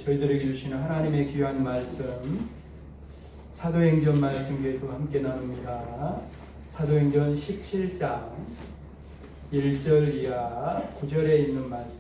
저희들에게 주시는 하나님의 귀한 말씀, 사도행전 말씀 계속 함께 나눕니다. 사도행전 17장 1절 이하 9절에 있는 말씀,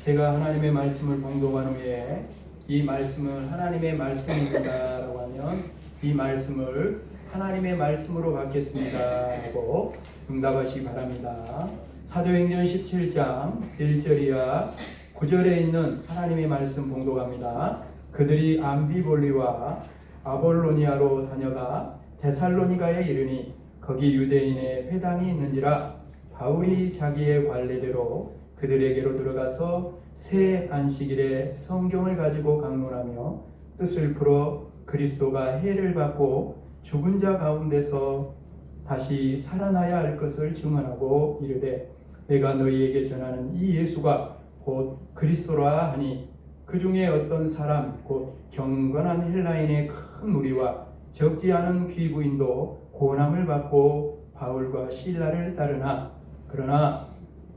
제가 하나님의 말씀을 봉독한 후에 이 말씀은 하나님의 말씀입니다 라고 하면 이 말씀을 하나님의 말씀으로 받겠습니다 하고 응답하시기 바랍니다. 사도행전 17장 1절 이하 9절에 있는 하나님의 말씀 봉독합니다. 그들이 암비볼리와 아볼로니아로 다녀가 데살로니가에 이르니 거기 유대인의 회당이 있는지라 바울이 자기의 관례대로 그들에게로 들어가서 새 안식일에 성경을 가지고 강론하며 뜻을 풀어 그리스도가 해를 받고 죽은 자 가운데서 다시 살아나야 할 것을 증언하고 이르되 내가 너희에게 전하는 이 예수가 곧 그리스도라 하니 그 중에 어떤 사람 곧 경건한 헬라인의 큰 무리와 적지 않은 귀부인도 고난을 받고 바울과 실라를 따르나 그러나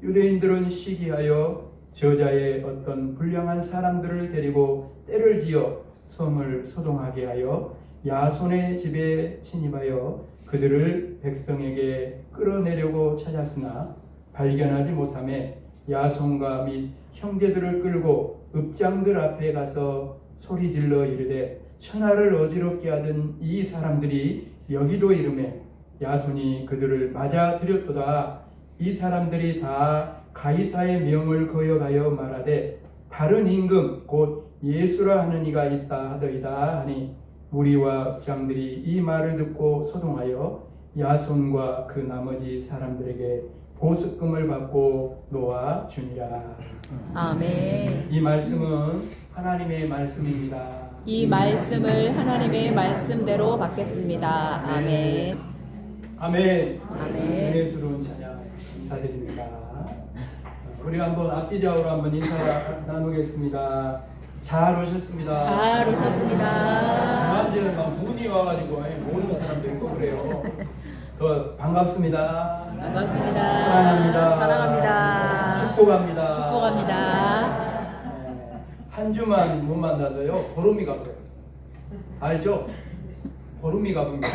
유대인들은 시기하여 저자의 어떤 불량한 사람들을 데리고 때를 지어 성을 소동하게 하여 야손의 집에 침입하여 그들을 백성에게 끌어내려고 찾았으나 발견하지 못하매 야손과 및 형제들을 끌고 읍장들 앞에 가서 소리질러 이르되 천하를 어지럽게 하던 이 사람들이 여기도 이르매 야손이 그들을 맞아들였도다. 이 사람들이 다 가이사의 명을 거역하여 말하되 다른 임금 곧 예수라 하는 이가 있다 하더이다 하니 무리와 읍장들이 이 말을 듣고 소동하여 야손과 그 나머지 사람들에게 보석금을 받고 놓아 주니라. 아멘. 이 말씀은 하나님의 말씀입니다. 이 말씀을 하나님의 말씀대로 받겠습니다. 아멘. 아멘. 아멘. 은혜스러운 찬양 감사드립니다. 우리 한번 앞뒤좌우로 한번 인사 나누겠습니다. 잘 오셨습니다. 잘 오셨습니다. 지난주에는 막 눈이 와가지고 모든 사람들이 또 그래요. 더 반갑습니다. 반갑습니다. 사랑합니다. 사랑합니다. 축복합니다. 축복합니다. 한 주만 못 만나도요 보름이 가버려요. 알죠? 보름이 가봅니다.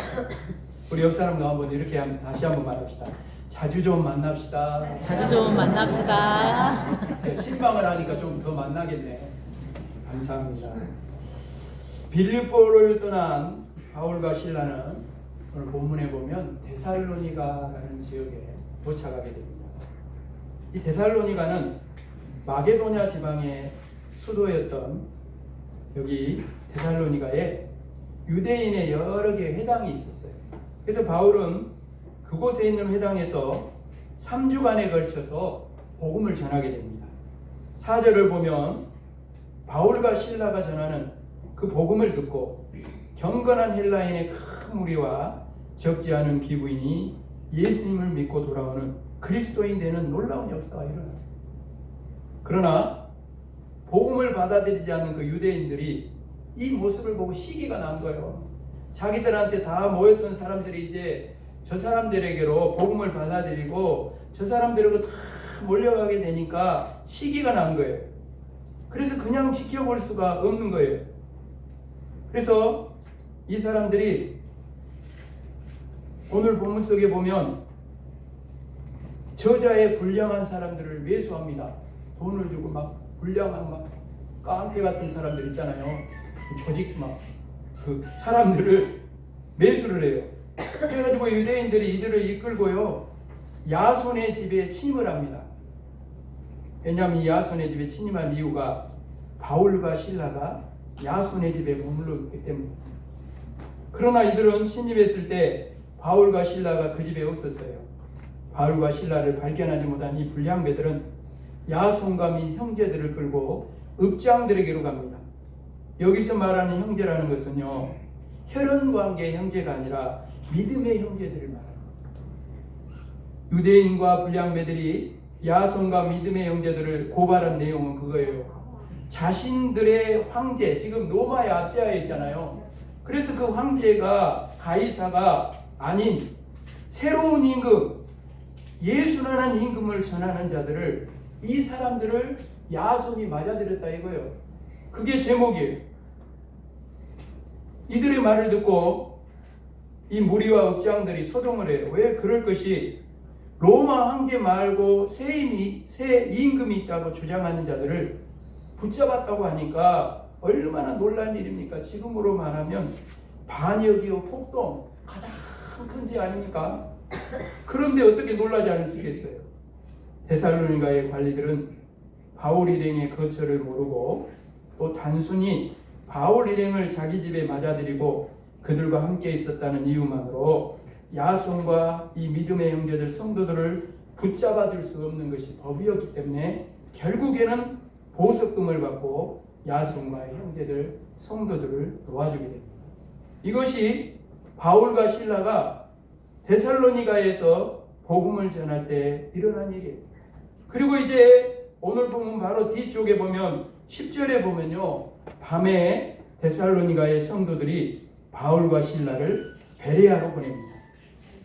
우리 옆 사람도 한번 이렇게 다시 한번 말합시다. 자주 좀 만납시다. 자주 좀 만납시다. 신방을 하니까 좀 더 만나겠네. 감사합니다. 빌립보를 떠난 바울과 실라는 오늘 본문에 보면 데살로니가라는 지역에 도착하게 됩니다. 이 데살로니가는 마게도냐 지방의 수도였던 여기 데살로니가에 유대인의 여러 개의 회당이 있었어요. 그래서 바울은 그곳에 있는 회당에서 3주간에 걸쳐서 복음을 전하게 됩니다. 4절을 보면 바울과 실라가 전하는 그 복음을 듣고 경건한 헬라인의 큰 무리와 적지 않은 귀부인이 예수님을 믿고 돌아오는 그리스도인이 되는 놀라운 역사가 일어납니다. 그러나 복음을 받아들이지 않는 그 유대인들이 이 모습을 보고 시기가 난 거예요. 자기들한테 다 모였던 사람들이 이제 저 사람들에게로 복음을 받아들이고 저 사람들에게 다 몰려가게 되니까 시기가 난 거예요. 그래서 그냥 지켜볼 수가 없는 거예요. 그래서 이 사람들이 오늘 본문 속에 보면 저자의 불량한 사람들을 매수합니다. 돈을 주고 막 불량한 막 깡패 같은 사람들 있잖아요. 조직 막 그 사람들을 매수를 해요. 그래가지고 유대인들이 이들을 이끌고요 야손의 집에 침입을 합니다. 왜냐하면 이 야손의 집에 침입한 이유가 바울과 실라가 야손의 집에 머물렀기 때문입니다. 그러나 이들은 침입했을 때 바울과 실라가 그 집에 없었어요. 바울과 실라를 발견하지 못한 이 불량배들은 야손과 및 형제들을 끌고 읍장들에게로 갑니다. 여기서 말하는 형제라는 것은요 혈연관계의 형제가 아니라 믿음의 형제들을 말합니다. 유대인과 불량배들이 야손과 믿음의 형제들을 고발한 내용은 그거예요. 자신들의 황제, 지금 로마의 압제하에 있잖아요. 그래서 그 황제가 가이사가 아닌 새로운 임금, 예수라는 임금을 전하는 자들을 이 사람들을 야손이 맞아들였다 이거예요. 그게 제목이에요. 이들의 말을 듣고 이 무리와 억장들이 소동을 해요. 왜 그럴 것이 로마 황제 말고 새 임금이 있다고 주장하는 자들을 붙잡았다고 하니까 얼마나 놀란 일입니까? 지금으로 말하면 반역이요 폭동 가장 큰 죄 아닙니까? 그런데 어떻게 놀라지 않을 수 있겠어요? 데살로니가의 관리들은 바울 일행의 거처를 모르고 또 단순히 바울 일행을 자기 집에 맞아들이고 그들과 함께 있었다는 이유만으로 야손과 이 믿음의 형제들 성도들을 붙잡아둘 수 없는 것이 법이었기 때문에 결국에는 보석금을 받고 야손과 형제들 성도들을 도와주게 됩니다. 이것이 바울과 실라가 데살로니가에서 복음을 전할 때 일어난 일이에요. 그리고 이제 오늘 보면 바로 뒤쪽에 보면 10절에 보면요, 밤에 데살로니가의 성도들이 바울과 실라를 베레아로 보냅니다.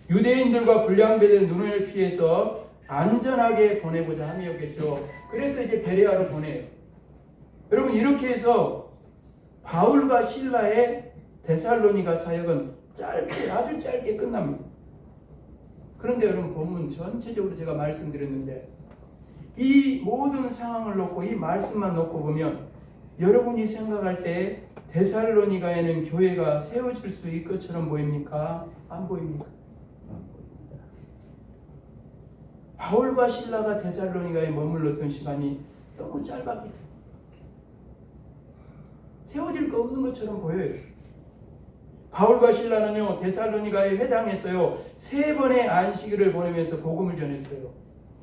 유대인들과 불량배들 눈을 피해서 안전하게 보내고자 함이었겠죠. 그래서 이제 베레아로 보내요. 여러분, 이렇게 해서 바울과 실라의 데살로니가 사역은 아주 짧게 끝납니다. 그런데 여러분, 본문 전체적으로 제가 말씀드렸는데 이 모든 상황을 놓고 이 말씀만 놓고 보면 여러분이 생각할 때 데살로니가에는 교회가 세워질 수 있을 것처럼 보입니까? 안 보입니까? 바울과 실라가 데살로니가에 머물렀던 시간이 너무 짧았기 때문에 세워질 거 없는 것처럼 보여요. 바울과 실라는요, 데살로니가의 회당에서요 3번의 안식일을 보내면서 복음을 전했어요.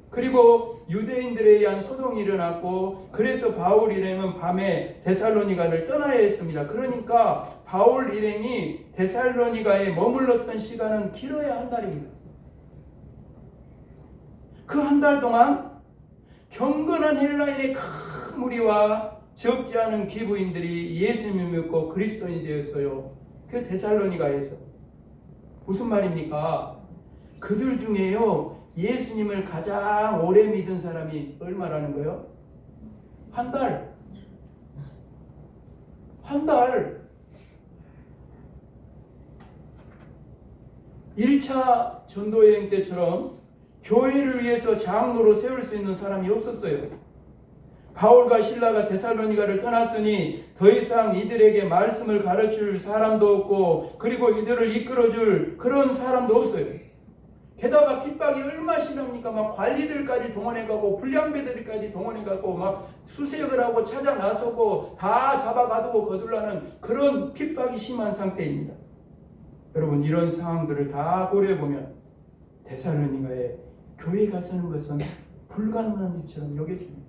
그리고 유대인들에 의한 소동이 일어났고, 그래서 바울 일행은 밤에 데살로니가를 떠나야 했습니다. 그러니까 바울 일행이 데살로니가에 머물렀던 시간은 길어야 한 달입니다. 그 한 달 동안 경건한 헬라인의 큰 무리와 적지 않은 기부인들이 예수님을 믿고 그리스도인이 되었어요. 그 데살로니가에서. 무슨 말입니까? 그들 중에요 예수님을 가장 오래 믿은 사람이 얼마라는 거예요? 한 달. 한 달. 1차 전도여행 때처럼 교회를 위해서 장로로 세울 수 있는 사람이 없었어요. 바울과 실라가 데살로니가를 떠났으니 더 이상 이들에게 말씀을 가르칠 사람도 없고, 그리고 이들을 이끌어줄 그런 사람도 없어요. 게다가 핍박이 얼마나 심합니까? 막 관리들까지 동원해가고 불량배들까지 동원해가고 막 수색을 하고 찾아 나서고 다 잡아가두고 거둘라는 그런 핍박이 심한 상태입니다. 여러분, 이런 상황들을 다 고려해보면 데살로니가에 교회가 서는 것은 불가능한 일처럼 여겨집니다.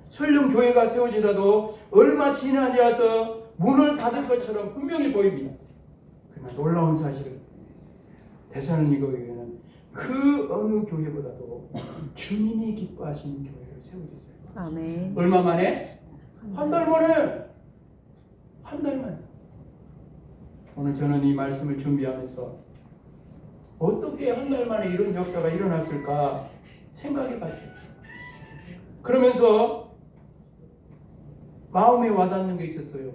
설령 교회가 세워지더라도 얼마 지나지 않아서 문을 닫을 것처럼 분명히 보입니다. 그러나 놀라운 사실은 데살로니가 교회는 그 어느 교회보다도 주님이 기뻐하시는 교회를 세우겠어요. 아멘. 얼마 만에? 한 달 만에. 한 달 만에. 오늘 저는 이 말씀을 준비하면서 어떻게 한 달 만에 이런 역사가 일어났을까 생각해 봤어요. 그러면서 마음에 와닿는 게 있었어요.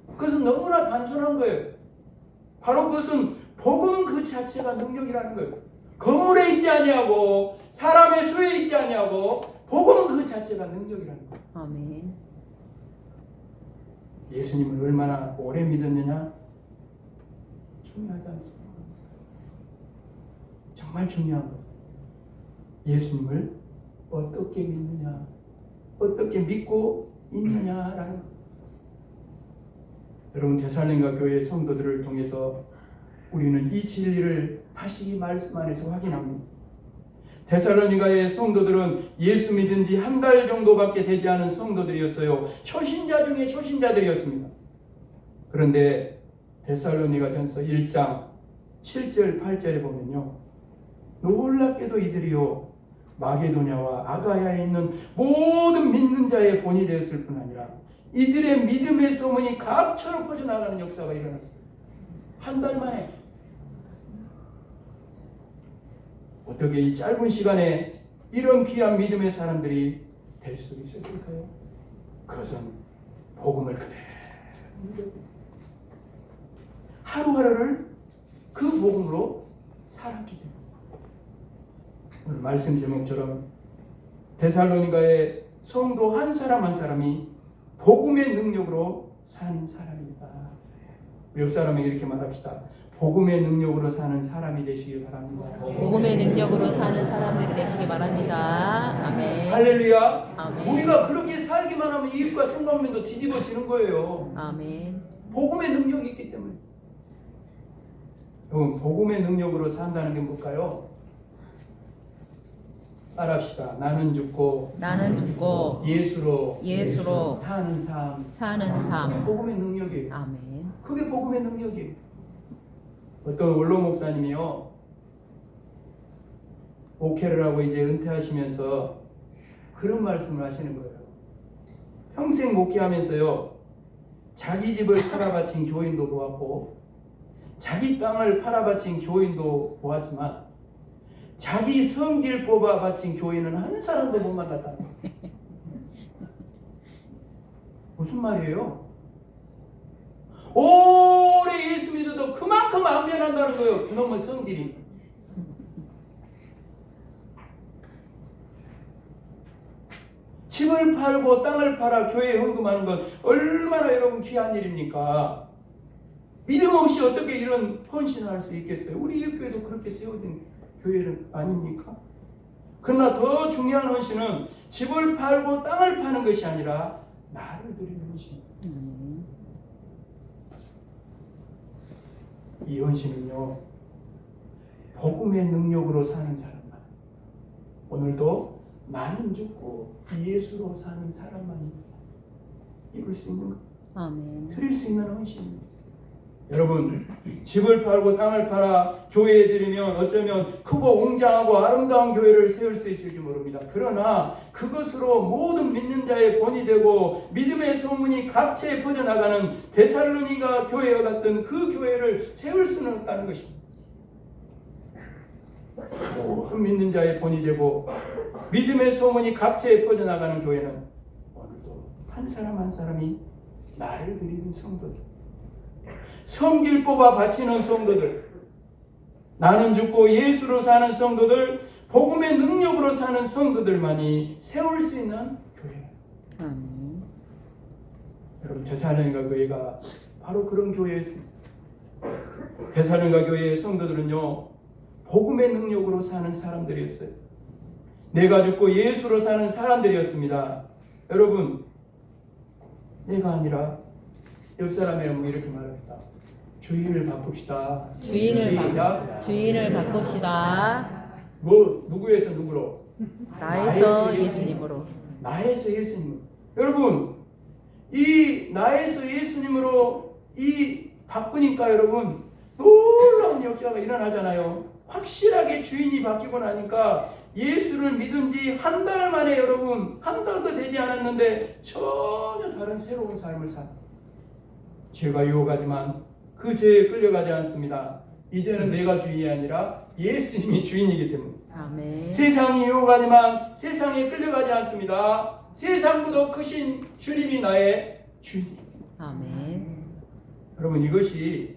그것은 너무나 단순한 거예요. 바로 그것은 복음 그 자체가 능력이라는 거예요. 건물에 있지 아니하고 사람의 수에 있지 아니하고 복음 그 자체가 능력이라는 거예요. 아멘. 예수님을 얼마나 오래 믿었느냐 중요하지 않습니다. 정말 중요한 것은 예수님을 어떻게 믿느냐, 어떻게 믿고 있느냐라는 것. 여러분, 데살로니가 교회 성도들을 통해서 우리는 이 진리를 다시 이 말씀 안에서 확인합니다. 데살로니가의 성도들은 예수 믿은 지 한 달 정도밖에 되지 않은 성도들이었어요. 초신자 중에 초신자들이었습니다. 그런데 데살로니가전서 1장 7절 8절에 보면요, 놀랍게도 이들이요 마게도냐와 아가야에 있는 모든 믿는 자의 본이 되었을 뿐 아니라 이들의 믿음의 소문이 갑처럼 퍼져나가는 역사가 일어났어요. 한 달 만에. 어떻게 이 짧은 시간에 이런 귀한 믿음의 사람들이 될 수 있었을까요? 그것은 복음을 그대로 하루하루를 그 복음으로 살았기 때문에 오늘 말씀 제목처럼 데살로니가의 성도 한 사람 한 사람이 복음의 능력으로 사는 사람입니다. 우리 옆 사람에게 이렇게 말합시다. 복음의 능력으로 사는 사람이 되시길 바랍니다. 복음의 능력으로 사는 사람들이 되시기 바랍니다. 아멘. 할렐루야. 아멘. 우리가 그렇게 살기만 하면 이익과 성공면도 뒤집어지는 거예요. 아멘. 복음의 능력이 있기 때문에. 여러분, 복음의 능력으로 산다는 게 뭘까요? 따라합시다. 나는 죽고 예수로 사는 삶. 그게 복음의 능력이에요. 아멘. 그게 복음의 능력이에요. 어떤 원로 목사님이요, 목회를 하고 이제 은퇴하시면서 그런 말씀을 하시는 거예요. 평생 목회하면서요, 자기 집을 팔아바친 교인도 보았고 자기 땅을 팔아바친 교인도 보았지만 자기 성길 뽑아 바친 교인은 한 사람도 못 만났다는 거예요. 무슨 말이에요? 오래 예수 믿어도 그만큼 안 변한다는 거예요. 그놈의 성질이. 집을 팔고 땅을 팔아 교회에 헌금하는 건 얼마나 여러분 귀한 일입니까? 믿음 없이 어떻게 이런 헌신을 할 수 있겠어요? 우리 교회도 그렇게 세워진 교회는 아닙니까? 그러나 더 중요한 헌신은 집을 팔고 땅을 파는 것이 아니라 나를 드리는 헌신입니다. 이 헌신은요, 복음의 능력으로 사는 사람만, 오늘도 나는 죽고 예수로 사는 사람만이 입을 수 있는 것, 아멘. 드릴 수 있는 헌신입니다. 여러분, 집을 팔고 땅을 팔아 교회에 드리면 어쩌면 크고 웅장하고 아름다운 교회를 세울 수 있을지 모릅니다. 그러나 그것으로 모든 믿는 자의 본이 되고 믿음의 소문이 각처에 퍼져나가는 데살로니가 교회와 같은 그 교회를 세울 수는 없다는 것입니다. 모든 믿는 자의 본이 되고 믿음의 소문이 각처에 퍼져나가는 교회는 오늘도 한 사람 한 사람이 나를 드리는 성도들, 성길 뽑아 바치는 성도들, 나는 죽고 예수로 사는 성도들, 복음의 능력으로 사는 성도들만이 세울 수 있는 교회. 여러분, 데살로니가 교회가 바로 그런 교회였습니다. 데살로니가 교회의 성도들은요, 복음의 능력으로 사는 사람들이었어요. 내가 죽고 예수로 사는 사람들이었습니다. 여러분, 내가 아니라 옆 사람의 이렇게 말합니다. 주인을 바꿉시다. 주인을 바꿉시다. 뭐 누구에서 누구로? 나에서 예수님으로. 나에서 예수님으로. 여러분, 이 나에서 예수님으로 이 바꾸니까 여러분 놀라운 역사가 일어나잖아요. 확실하게 주인이 바뀌고 나니까 예수를 믿은 지 한 달 만에 여러분, 한 달도 되지 않았는데 전혀 다른 새로운 삶을 삽니다. 죄가 유혹하지만 그 죄에 끌려가지 않습니다. 이제는 내가 주인이 아니라 예수님이 주인이기 때문에. 아멘. 세상이 유혹하지만 세상에 끌려가지 않습니다. 세상보다 크신 주님이 나의 주인입니다. 아멘. 여러분, 이것이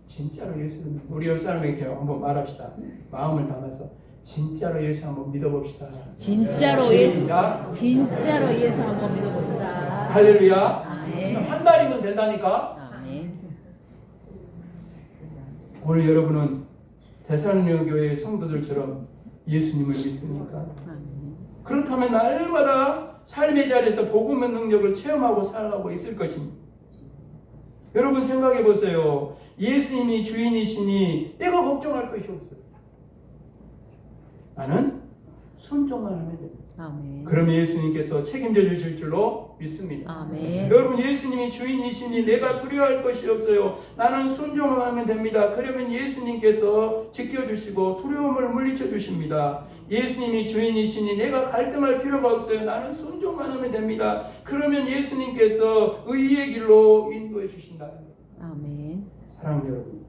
진짜로 예수를, 우리 옆 사람에게 한번 말합시다. 마음을 담아서 진짜로 예수 한번 믿어봅시다. 진짜로 예수 한번 믿어봅시다. 할렐루야. 아멘. 한 달이면 된다니까. 아멘. 오늘 여러분은 데살로니가 교회의 성도들처럼 예수님을 믿습니까? 아멘. 그렇다면 날마다 삶의 자리에서 복음의 능력을 체험하고 살아가고 있을 것입니다. 여러분 생각해 보세요. 예수님이 주인이시니 내가 걱정할 것이 없어요. 나는 순종만 하면 됩니다. 아멘. 그럼 예수님께서 책임져 주실 줄로 믿습니다. 아멘. 여러분, 예수님이 주인이시니 내가 두려워할 것이 없어요. 나는 순종만 하면 됩니다. 그러면 예수님께서 지켜주시고 두려움을 물리쳐 주십니다. 예수님이 주인이시니 내가 갈등할 필요가 없어요. 나는 순종만 하면 됩니다. 그러면 예수님께서 의의 길로 인도해 주신다. 아멘. 사랑하는 여러분,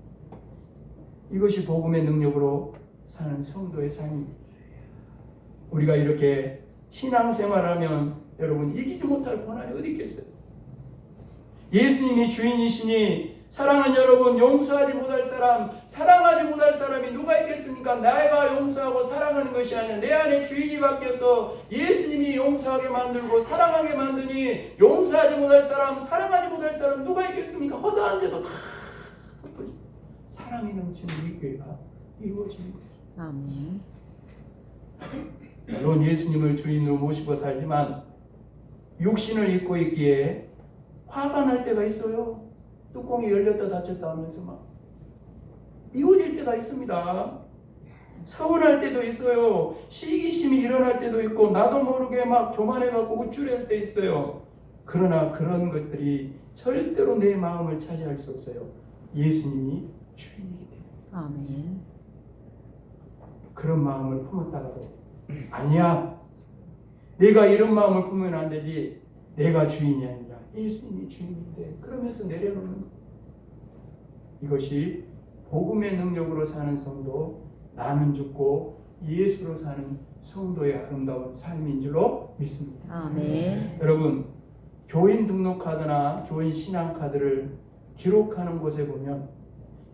이것이 복음의 능력으로 사는 성도의 삶입니다. 우리가 이렇게 신앙생활하면 여러분 이기지 못할 고난이 어디 있겠어요? 예수님이 주인이시니 사랑은 여러분 용서하지 못할 사람, 사랑하지 못할 사람이 누가 있겠습니까? 내가 용서하고 사랑하는 것이 아니라 내 안에 주인이 바뀌어서 예수님이 용서하게 만들고 사랑하게 만드니 용서하지 못할 사람, 사랑하지 못할 사람 누가 있겠습니까? 허다한데도 다 사랑이 넘치는 이 교회가 이루어지는 거죠. 아멘. 물론 예수님을 주인으로 모시고 살지만 육신을 입고 있기에 화가 날 때가 있어요. 뚜껑이 열렸다 닫혔다 하면서 막 미워질 때가 있습니다. 서운할 때도 있어요. 시기심이 일어날 때도 있고 나도 모르게 막 교만해갖고 우쭐할 때 있어요. 그러나 그런 것들이 절대로 내 마음을 차지할 수 없어요. 예수님이 주인이기 때문에. 아멘. 그런 마음을 품었다가도 아니야, 내가 이런 마음을 품으면 안 되지, 내가 주인이 아니라 예수님이 주인인데 그러면서 내려놓는 것. 이것이 복음의 능력으로 사는 성도, 나는 죽고 예수로 사는 성도의 아름다운 삶인 줄로 믿습니다. 아멘. 여러분, 교인 등록카드나 교인 신앙카드를 기록하는 곳에 보면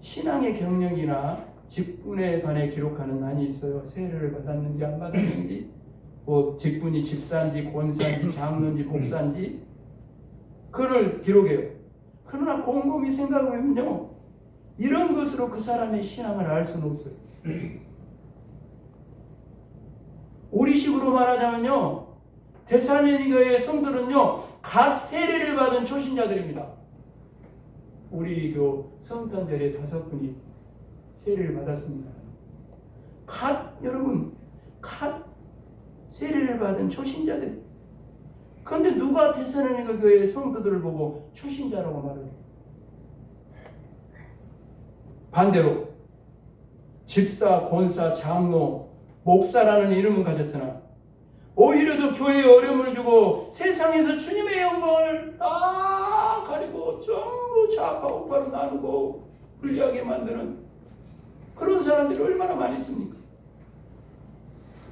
신앙의 경력이나 직분에 관해 기록하는 난이 있어요. 세례를 받았는지 안 받았는지, 뭐 직분이 집사인지 권사인지 장로인지 목사인지 그걸 기록해요. 그러나 곰곰이 생각해보면요, 이런 것으로 그 사람의 신앙을 알 수는 없어요. 우리식으로 말하자면요, 데살로니가의 성도는요 갓 세례를 받은 초신자들입니다. 우리 교 성탄절에 5분이 세례를 받았습니다. 여러분 갓 세례를 받은 초신자들. 그런데 누가 데살로니가 교회의 성도들을 보고 초신자라고 말을 해요? 반대로 집사, 권사, 장로, 목사라는 이름은 가졌으나 오히려 더 교회에 어려움을 주고 세상에서 주님의 영광을 다 가리고 전부 좌파 우파로 나누고 불리하게 만드는 그런 사람들이 얼마나 많이 있습니까?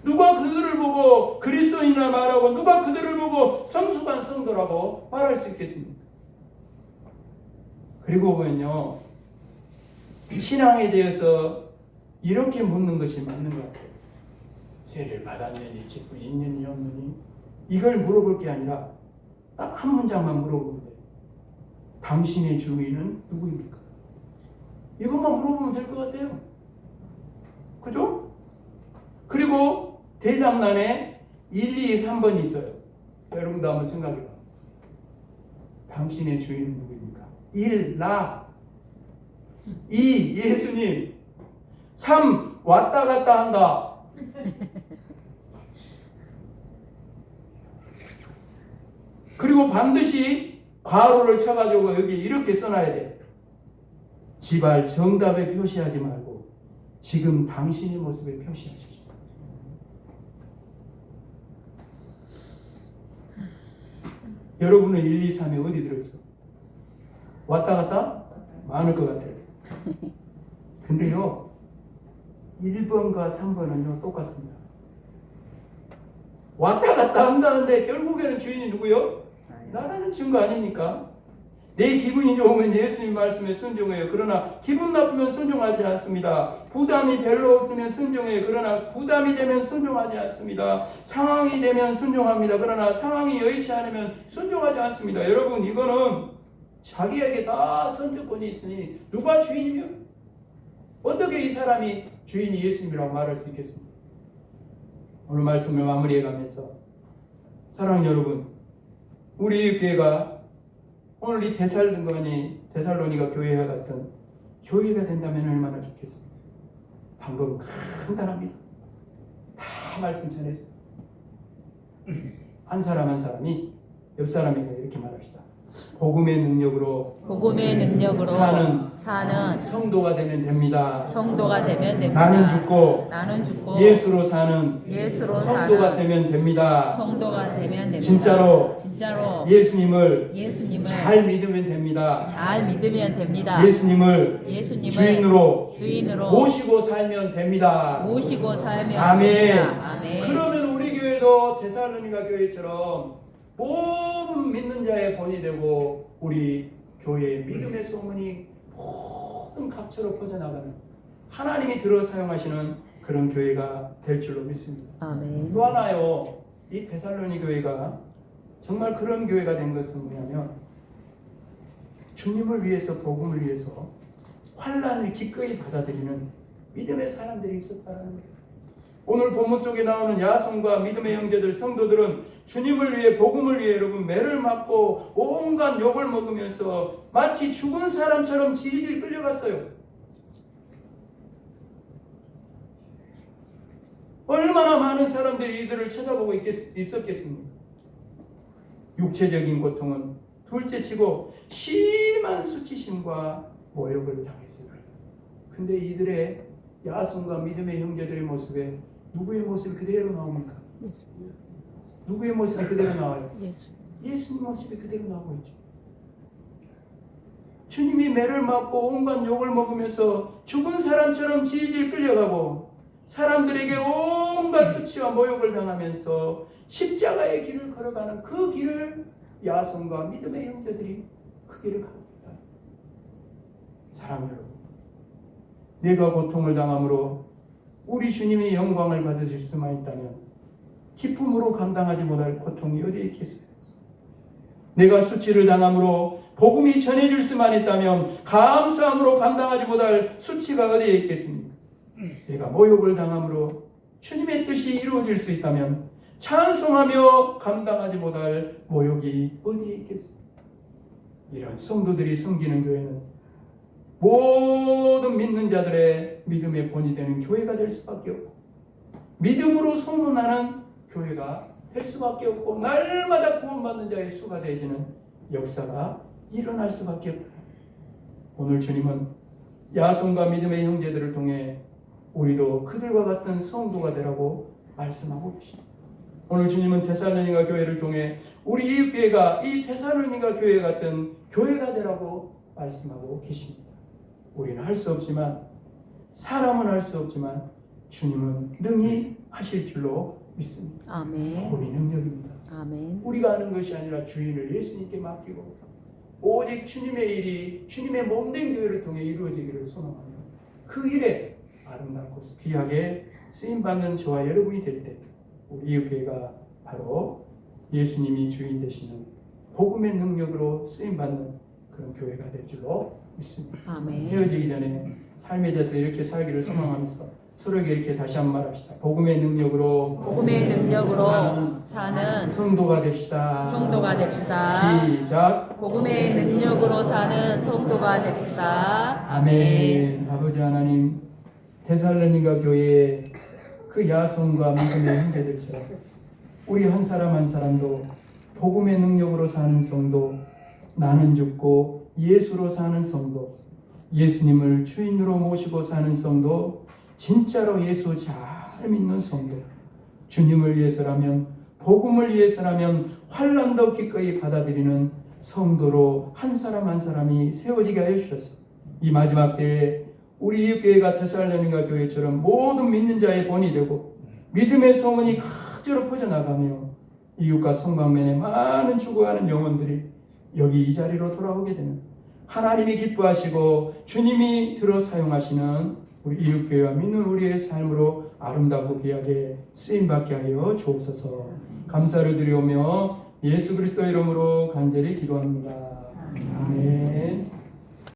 누가 그들을 보고 그리스도인이라 말하고 누가 그들을 보고 성숙한 성도라고 말할 수 있겠습니까? 그리고 보면요, 신앙에 대해서 이렇게 묻는 것이 맞는 것 같아요. 세례를 받았느니 직분이 있느니 없느니 이걸 물어볼 게 아니라 딱 한 문장만 물어보면 돼요. 당신의 주인은 누구입니까? 이것만 물어보면 될 것 같아요. 그죠? 그리고 대답란에 1, 2, 3번이 있어요. 여러분도 한번 생각해봐. 당신의 주인은 누구입니까? 1. 나. 2. 예수님. 3. 왔다 갔다 한다. 그리고 반드시 괄호를 쳐가지고 여기 이렇게 써놔야 돼. 지발 정답에 표시하지 말고 지금 당신의 모습에 표시하십시오. 여러분은 1, 2, 3이 어디 들어있어? 왔다 갔다? 많을 것 같아요. 근데요, 1번과 3번은요 똑같습니다. 왔다 갔다 한다는데 결국에는 주인이 누구요? 나라는 친구 아닙니까? 내 기분이 좋으면 예수님 말씀에 순종해요. 그러나 기분 나쁘면 순종하지 않습니다. 부담이 별로 없으면 순종해요. 그러나 부담이 되면 순종하지 않습니다. 상황이 되면 순종합니다. 그러나 상황이 여의치 않으면 순종하지 않습니다. 여러분, 이거는 자기에게 다 선택권이 있으니 누가 주인이며 어떻게 이 사람이 주인이 예수님이라고 말할 수 있겠습니까? 오늘 말씀을 마무리해가면서 사랑하는 여러분, 우리 교회가 오늘 이 데살로니가 교회와 같은 교회가 된다면 얼마나 좋겠습니까? 방법은 간단합니다. 다 말씀 전했어요. 한 사람 한 사람이 옆 사람에게 이렇게 말합시다. 복음의 능력으로 사는 성도가 되면 됩니다. 나는 죽고 예수로 사는 성도가 되면 됩니다. 진짜로 예수님을 잘 믿으면 됩니다. 예수님을 주인으로 모시고 살면 됩니다. 아멘. 그러면 우리 교회도 데살로니가 교회처럼 모든 믿는 자의 본이 되고 우리 교회의 믿음의 소문이 모든 각처로 퍼져나가는 하나님이 들어 사용하시는 그런 교회가 될 줄로 믿습니다. 아멘. 또 하나요, 이 데살로니 교회가 정말 그런 교회가 된 것은 뭐냐면 주님을 위해서, 복음을 위해서 환난을 기꺼이 받아들이는 믿음의 사람들이 있었다는 거예요. 오늘 본문 속에 나오는 야손과 믿음의 형제들, 성도들은 주님을 위해, 복음을 위해 여러분 매를 맞고 온갖 욕을 먹으면서 마치 죽은 사람처럼 질질 끌려갔어요. 얼마나 많은 사람들이 이들을 쳐다보고 있었겠습니까? 육체적인 고통은 둘째치고 심한 수치심과 모욕을 당했어요. 근데 이들의 야손과 믿음의 형제들의 모습에 누구의 모습이 그대로 나옵니까? 누구의 모습이 그대로 나와요? 예수님 모습이 그대로 나오고 있죠. 주님이 매를 맞고 온갖 욕을 먹으면서 죽은 사람처럼 질질 끌려가고 사람들에게 온갖 수치와 모욕을 당하면서 십자가의 길을 걸어가는 그 길을 야손과 믿음의 형제들이 그 길을 가고 있다. 사랑 여러분, 내가 고통을 당함으로 우리 주님이 영광을 받으실 수만 있다면 기쁨으로 감당하지 못할 고통이 어디에 있겠어요? 내가 수치를 당함으로 복음이 전해질 수만 있다면 감사함으로 감당하지 못할 수치가 어디에 있겠습니까? 내가 모욕을 당함으로 주님의 뜻이 이루어질 수 있다면 찬송하며 감당하지 못할 모욕이 어디에 있겠습니까? 이런 성도들이 섬기는 교회는 모든 믿는 자들의 믿음의 본이 되는 교회가 될 수밖에 없고 믿음으로 소문나는 교회가 될 수밖에 없고 날마다 구원받는 자의 수가 되어지는 역사가 일어날 수밖에 없다. 오늘 주님은 야손과 믿음의 형제들을 통해 우리도 그들과 같은 성도가 되라고 말씀하고 계십니다. 오늘 주님은 데살로니가 교회를 통해 우리 이웃교회가 이 데살로니가 교회 같은 교회가 되라고 말씀하고 계십니다. 우리는 할 수 없지만, 사람은 할 수 없지만 주님은 능히 하실 줄로 믿습니다. 아멘. 복음이 능력입니다. 아멘. 우리가 하는 것이 아니라 주인을 예수님께 맡기고 오직 주님의 일이 주님의 몸된 교회를 통해 이루어지기를 소망하며 그 일에 아름답고 귀하게 쓰임받는 저와 여러분이 될 때 우리 이웃교회가 바로 예수님이 주인 되시는 복음의 능력으로 쓰임받는 그런 교회가 될 줄로 믿습니다. 아멘. 헤어지기 전에 삶에 대해서 이렇게 살기를 소망하면서 서로에게 이렇게 다시 한번 말합시다. 복음의 능력으로 사는 성도가 됩시다. 성도가 됩시다. 시작. 복음의 능력으로 사는 성도가 됩시다. 아멘. 아버지 하나님, 데살로니가 교회의 그 야손과 믿음의 형제들처럼 우리 한 사람 한 사람도 복음의 능력으로 사는 성도, 나는 죽고 예수로 사는 성도, 예수님을 주인으로 모시고 사는 성도, 진짜로 예수 잘 믿는 성도, 주님을 위해서라면, 복음을 위해서라면 환난도 기꺼이 받아들이는 성도로 한 사람 한 사람이 세워지게 하여 주셨습니다. 이 마지막 때에 우리 이웃교회가 데살로니가 교회처럼 모든 믿는 자의 본이 되고 믿음의 소문이 각지로 퍼져나가며 이웃과 성방면에 많은 죽어가는 영혼들이 여기 이 자리로 돌아오게 되는, 하나님이 기뻐하시고 주님이 들어 사용하시는 우리 이웃교회와 믿는 우리의 삶으로 아름다고 귀하게 쓰임받게 하여 주옵소서. 감사를 드리오며 예수 그리스도의 이름으로 간절히 기도합니다. 아멘.